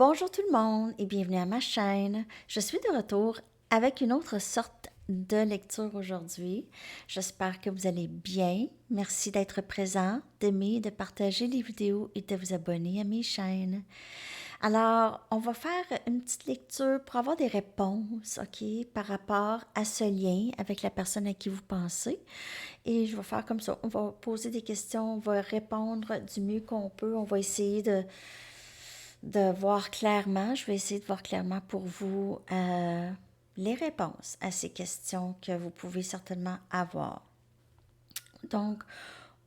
Bonjour tout le monde et bienvenue à ma chaîne. Je suis de retour avec une autre sorte de lecture aujourd'hui. J'espère que vous allez bien. Merci d'être présent, d'aimer, de partager les vidéos et de vous abonner à mes chaînes. Alors, on va faire une petite lecture pour avoir des réponses, OK, par rapport à ce lien avec la personne à qui vous pensez. Et je vais faire comme ça. On va poser des questions, on va répondre du mieux qu'on peut. On va essayer de voir clairement, je vais essayer de voir clairement pour vous les réponses à ces questions que vous pouvez certainement avoir. Donc,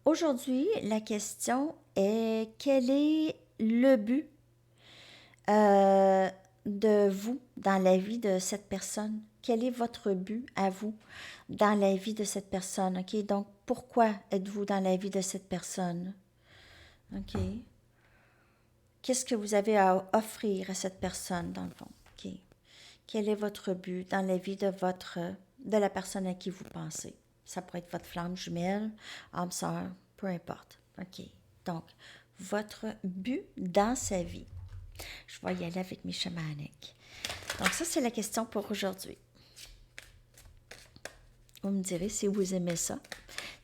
aujourd'hui, la question est quel est le but de vous dans la vie de cette personne? Quel est votre but à vous dans la vie de cette personne? OK? Donc, pourquoi êtes-vous dans la vie de cette personne? OK? Qu'est-ce que vous avez à offrir à cette personne, dans le fond? OK. Quel est votre but dans la vie de la personne à qui vous pensez? Ça pourrait être votre flamme jumelle, âme sœur, peu importe. OK. Donc, votre but dans sa vie. Je vais y aller avec mes chamaniques. Donc, ça, c'est la question pour aujourd'hui. Vous me direz si vous aimez ça.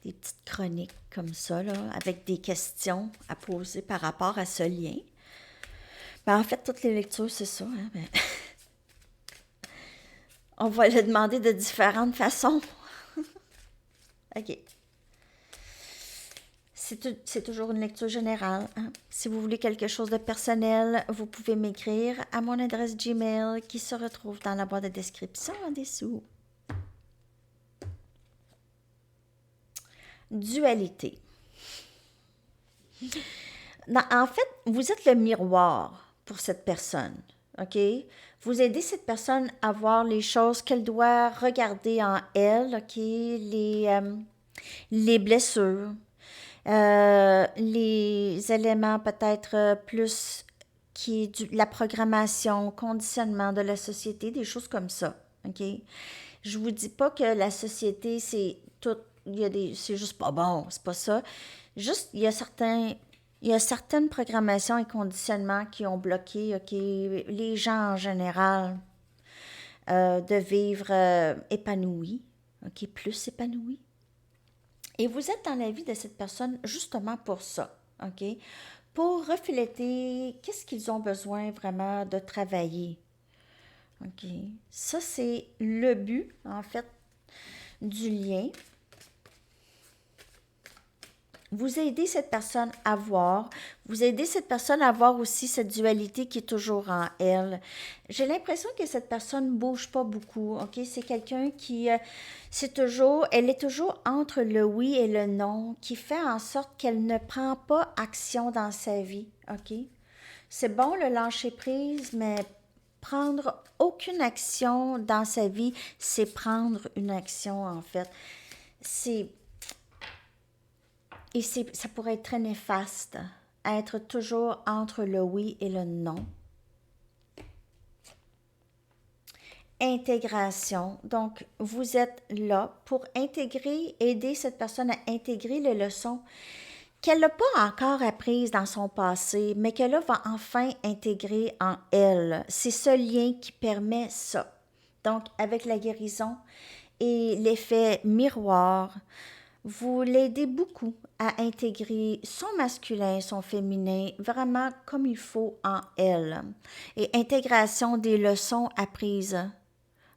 Des petites chroniques comme ça, là, avec des questions à poser par rapport à ce lien. Ben, en fait, toutes les lectures, c'est ça. Hein? Ben, on va le demander de différentes façons. OK. C'est toujours une lecture générale. Hein? Si vous voulez quelque chose de personnel, vous pouvez m'écrire à mon adresse Gmail qui se retrouve dans la boîte de description en dessous. Dualité. En fait, vous êtes le miroir pour cette personne. OK? Vous aidez cette personne à voir les choses qu'elle doit regarder en elle. OK? Les blessures, les éléments peut-être plus qui est la programmation, conditionnement de la société, des choses comme ça. OK? Je vous dis pas que la société, c'est tout, c'est juste pas bon, c'est pas ça. Juste, il y a certaines programmations et conditionnements qui ont bloqué, OK, les gens en général de vivre épanouis, OK, plus épanouis. Et vous êtes dans la vie de cette personne justement pour ça, OK? Pour refléter qu'est-ce qu'ils ont besoin vraiment de travailler. OK? Ça, c'est le but, en fait, du lien. Vous aidez cette personne à voir. Vous aidez cette personne à voir aussi cette dualité qui est toujours en elle. J'ai l'impression que cette personne ne bouge pas beaucoup. OK? C'est quelqu'un qui, elle est toujours entre le oui et le non, qui fait en sorte qu'elle ne prend pas action dans sa vie. OK? C'est bon le lâcher prise, mais prendre aucune action dans sa vie, c'est prendre une action en fait. C'est ça pourrait être très néfaste, être toujours entre le oui et le non. Intégration. Donc, vous êtes là pour intégrer, aider cette personne à intégrer les leçons qu'elle n'a pas encore apprises dans son passé, mais qu'elle va enfin intégrer en elle. C'est ce lien qui permet ça. Donc, avec la guérison et l'effet miroir, vous l'aidez beaucoup à intégrer son masculin, son féminin, vraiment comme il faut en elle. Et intégration des leçons apprises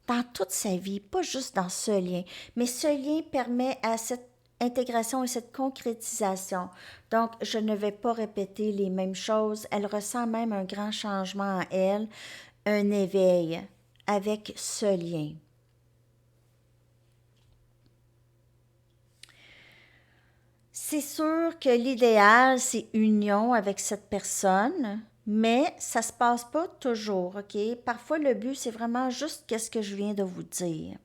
dans toute sa vie, pas juste dans ce lien, mais ce lien permet à cette intégration et cette concrétisation. Donc, je ne vais pas répéter les mêmes choses. Elle ressent même un grand changement en elle, un éveil avec ce lien. C'est sûr que l'idéal, c'est union avec cette personne, mais ça se passe pas toujours, OK? Parfois, le but, c'est vraiment juste qu'est-ce que je viens de vous dire.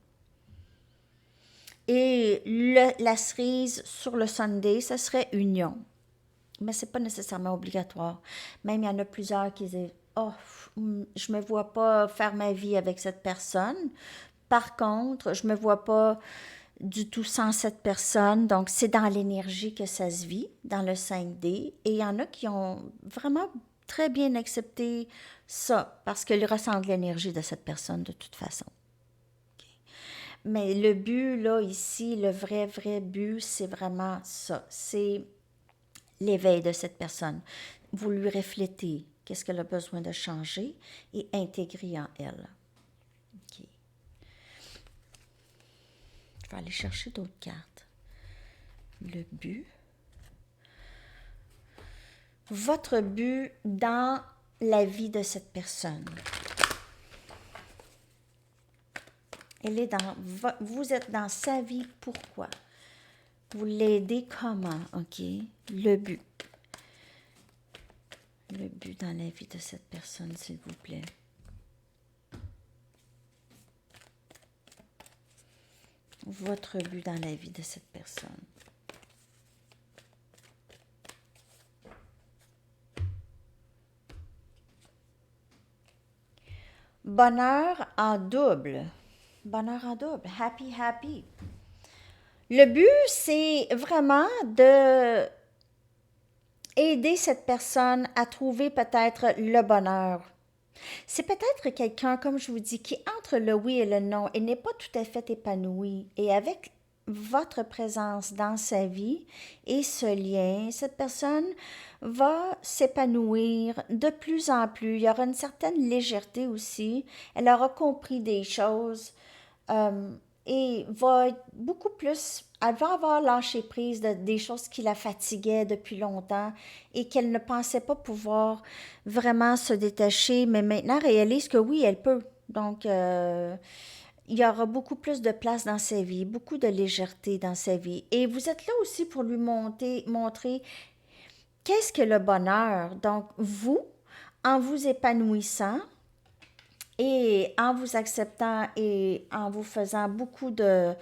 Et la cerise sur le Sunday, ce serait union. Mais c'est pas nécessairement obligatoire. Même il y en a plusieurs qui disent oh, je me vois pas faire ma vie avec cette personne. Par contre, je me vois pas du tout sans cette personne. Donc, c'est dans l'énergie que ça se vit, dans le 5D. Et il y en a qui ont vraiment très bien accepter ça parce qu'il ressent de l'énergie de cette personne de toute façon. Mais le but, là, ici, le vrai but, c'est vraiment ça. C'est l'éveil de cette personne. Vous lui reflétez qu'est-ce qu'elle a besoin de changer et intégrer en elle. OK. Je vais aller chercher d'autres cartes. Le but. Votre but dans la vie de cette personne. Vous êtes dans sa vie, pourquoi? Vous l'aidez comment, OK? Le but. Le but dans la vie de cette personne, s'il vous plaît. Votre but dans la vie de cette personne. Bonheur en double. Bonheur en double. Happy, happy. Le but, c'est vraiment de aider cette personne à trouver peut-être le bonheur. C'est peut-être quelqu'un, comme je vous dis, qui entre le oui et le non et n'est pas tout à fait épanoui. Et avec votre présence dans sa vie et ce lien, cette personne va s'épanouir de plus en plus. Il y aura une certaine légèreté aussi. Elle aura compris des choses. Et va être beaucoup plus, elle va avoir lâché prise des choses qui la fatiguaient depuis longtemps et qu'elle ne pensait pas pouvoir vraiment se détacher, mais maintenant réalise que oui, elle peut. Donc, il y aura beaucoup plus de place dans sa vie, beaucoup de légèreté dans sa vie. Et vous êtes là aussi pour lui montrer qu'est-ce que le bonheur. Donc, vous, en vous épanouissant, et en vous acceptant et en vous faisant beaucoup de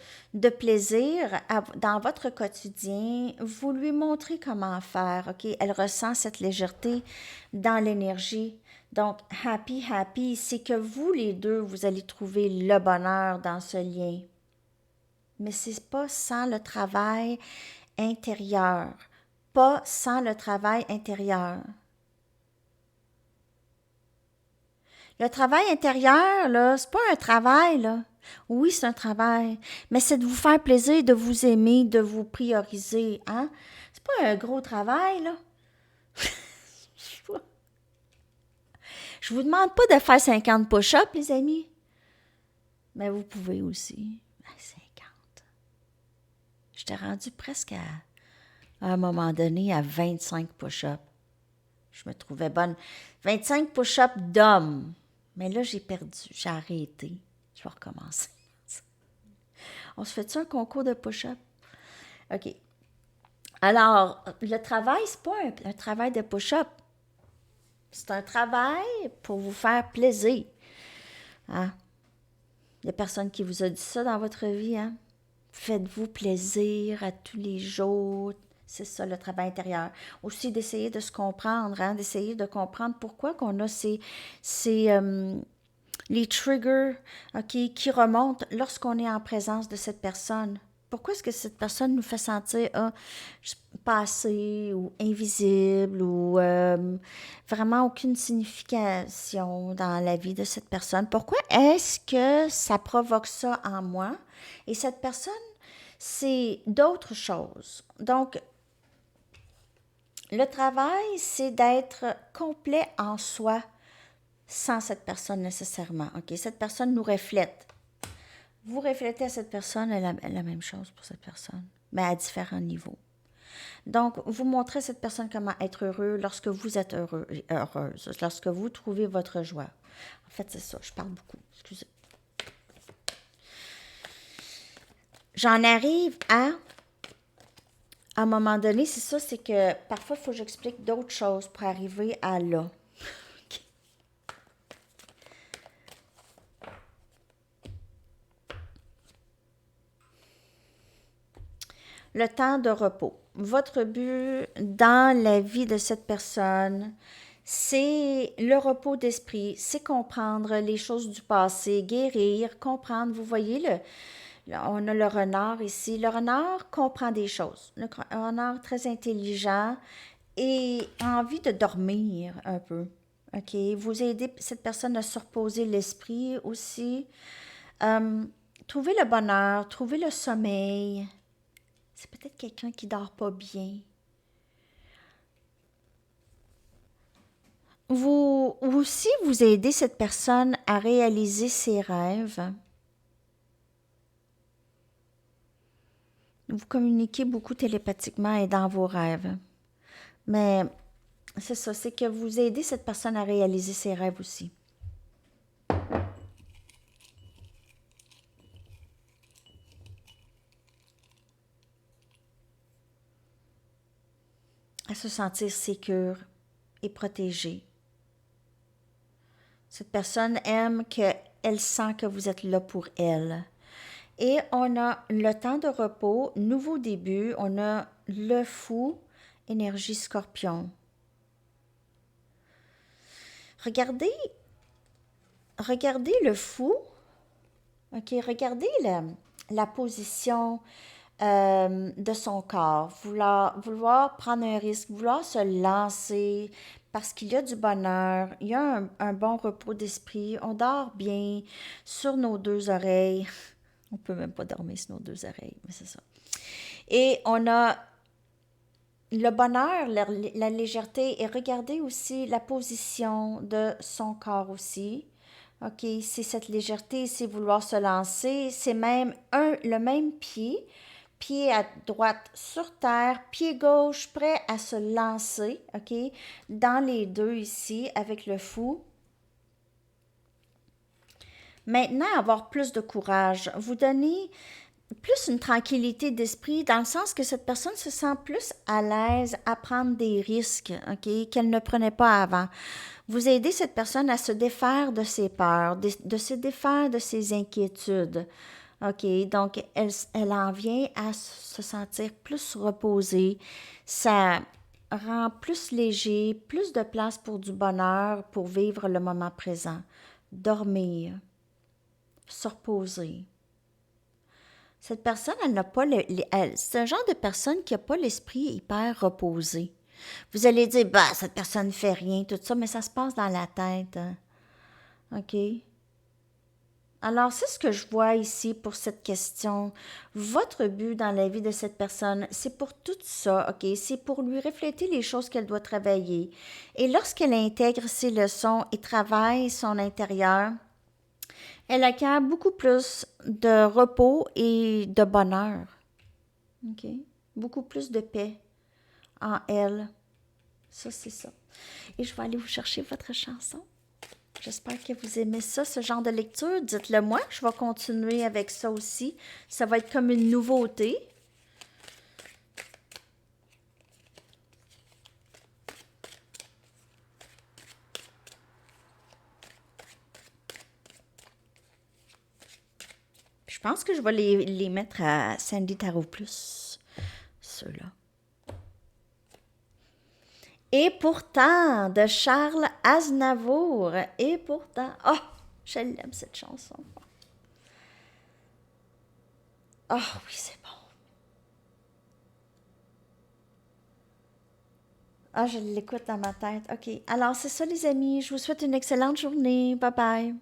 plaisir dans votre quotidien, vous lui montrez comment faire, OK? Elle ressent cette légèreté dans l'énergie. Donc, happy, happy, c'est que vous, les deux, vous allez trouver le bonheur dans ce lien. Mais c'est pas sans le travail intérieur. Pas sans le travail intérieur. Le travail intérieur, là, c'est pas un travail, là. Oui, c'est un travail, mais c'est de vous faire plaisir, de vous aimer, de vous prioriser, hein? C'est pas un gros travail, là. Je vous demande pas de faire 50 push-ups, les amis, mais vous pouvez aussi. 50. J'étais rendue presque à un moment donné à 25 push-ups. Je me trouvais bonne. 25 push-ups d'hommes. Mais là, j'ai perdu, j'ai arrêté. Je vais recommencer. On se fait-tu un concours de push-up? OK. Alors, le travail, c'est pas un travail de push-up. C'est un travail pour vous faire plaisir. Hein? Il y a personne qui vous a dit ça dans votre vie, hein? Faites-vous plaisir à tous les jours. C'est ça, le travail intérieur. Aussi, d'essayer de se comprendre, hein? D'essayer de comprendre pourquoi qu'on a les triggers, OK, qui remontent lorsqu'on est en présence de cette personne. Pourquoi est-ce que cette personne nous fait sentir passé ou invisible ou vraiment aucune signification dans la vie de cette personne? Pourquoi est-ce que ça provoque ça en moi? Et cette personne, c'est d'autres choses. Donc, le travail, c'est d'être complet en soi sans cette personne nécessairement. OK? Cette personne nous reflète. Vous reflétez à cette personne, elle a la même chose pour cette personne, mais à différents niveaux. Donc, vous montrez à cette personne comment être heureux lorsque vous êtes heureux et heureuse, lorsque vous trouvez votre joie. En fait, c'est ça, je parle beaucoup, excusez. J'en arrive à un moment donné, c'est ça, c'est que parfois, il faut que j'explique d'autres choses pour arriver à là. Le temps de repos. Votre but dans la vie de cette personne, c'est le repos d'esprit, c'est comprendre les choses du passé, guérir, comprendre. Vous voyez, on a le renard ici. Le renard comprend des choses. Le renard très intelligent et a envie de dormir un peu. OK? Vous aidez cette personne à se reposer l'esprit aussi. Euh, Trouver le bonheur, trouver le sommeil. C'est peut-être quelqu'un qui dort pas bien. Vous aussi, vous aidez cette personne à réaliser ses rêves. Vous communiquez beaucoup télépathiquement et dans vos rêves. Mais c'est ça, c'est que vous aidez cette personne à réaliser ses rêves aussi. À se sentir sécure et protégée. Cette personne aime qu'elle sent que vous êtes là pour elle. Et on a le temps de repos, nouveau début, on a le fou, énergie scorpion. Regardez, regardez le fou, ok, regardez la position de son corps, vouloir prendre un risque, vouloir se lancer parce qu'il y a du bonheur, il y a un bon repos d'esprit, on dort bien sur nos deux oreilles. On peut même pas dormir sur nos deux oreilles, mais c'est ça. Et on a le bonheur, la légèreté, et regardez aussi la position de son corps aussi. OK, c'est cette légèreté, c'est vouloir se lancer, c'est même le même pied, pied à droite sur terre, pied gauche prêt à se lancer, OK, dans les deux ici avec le fou. Maintenant, avoir plus de courage, vous donner plus une tranquillité d'esprit dans le sens que cette personne se sent plus à l'aise à prendre des risques, OK, qu'elle ne prenait pas avant. Vous aidez cette personne à se défaire de ses peurs, de se défaire de ses inquiétudes. OK, donc elle en vient à se sentir plus reposée. Ça rend plus léger, plus de place pour du bonheur, pour vivre le moment présent. Dormir, se reposer. Cette personne, elle n'a pas c'est un genre de personne qui n'a pas l'esprit hyper reposé. Vous allez dire, bah, cette personne ne fait rien, tout ça, mais ça se passe dans la tête. Hein. OK? Alors, c'est ce que je vois ici pour cette question. Votre but dans la vie de cette personne, c'est pour tout ça, OK? C'est pour lui refléter les choses qu'elle doit travailler. Et lorsqu'elle intègre ses leçons et travaille son intérieur, elle acquiert beaucoup plus de repos et de bonheur. OK? Beaucoup plus de paix en elle. Ça, c'est ça. Et je vais aller vous chercher votre chanson. J'espère que vous aimez ça, ce genre de lecture. Dites-le moi, je vais continuer avec ça aussi. Ça va être comme une nouveauté. Je pense que je vais les mettre à Sandy Tarot Plus, ceux-là. Et pourtant, de Charles Aznavour. Et pourtant, oh, je l'aime cette chanson. Oh oui, c'est bon. Ah, je l'écoute dans ma tête. OK. Alors, c'est ça, les amis. Je vous souhaite une excellente journée. Bye bye.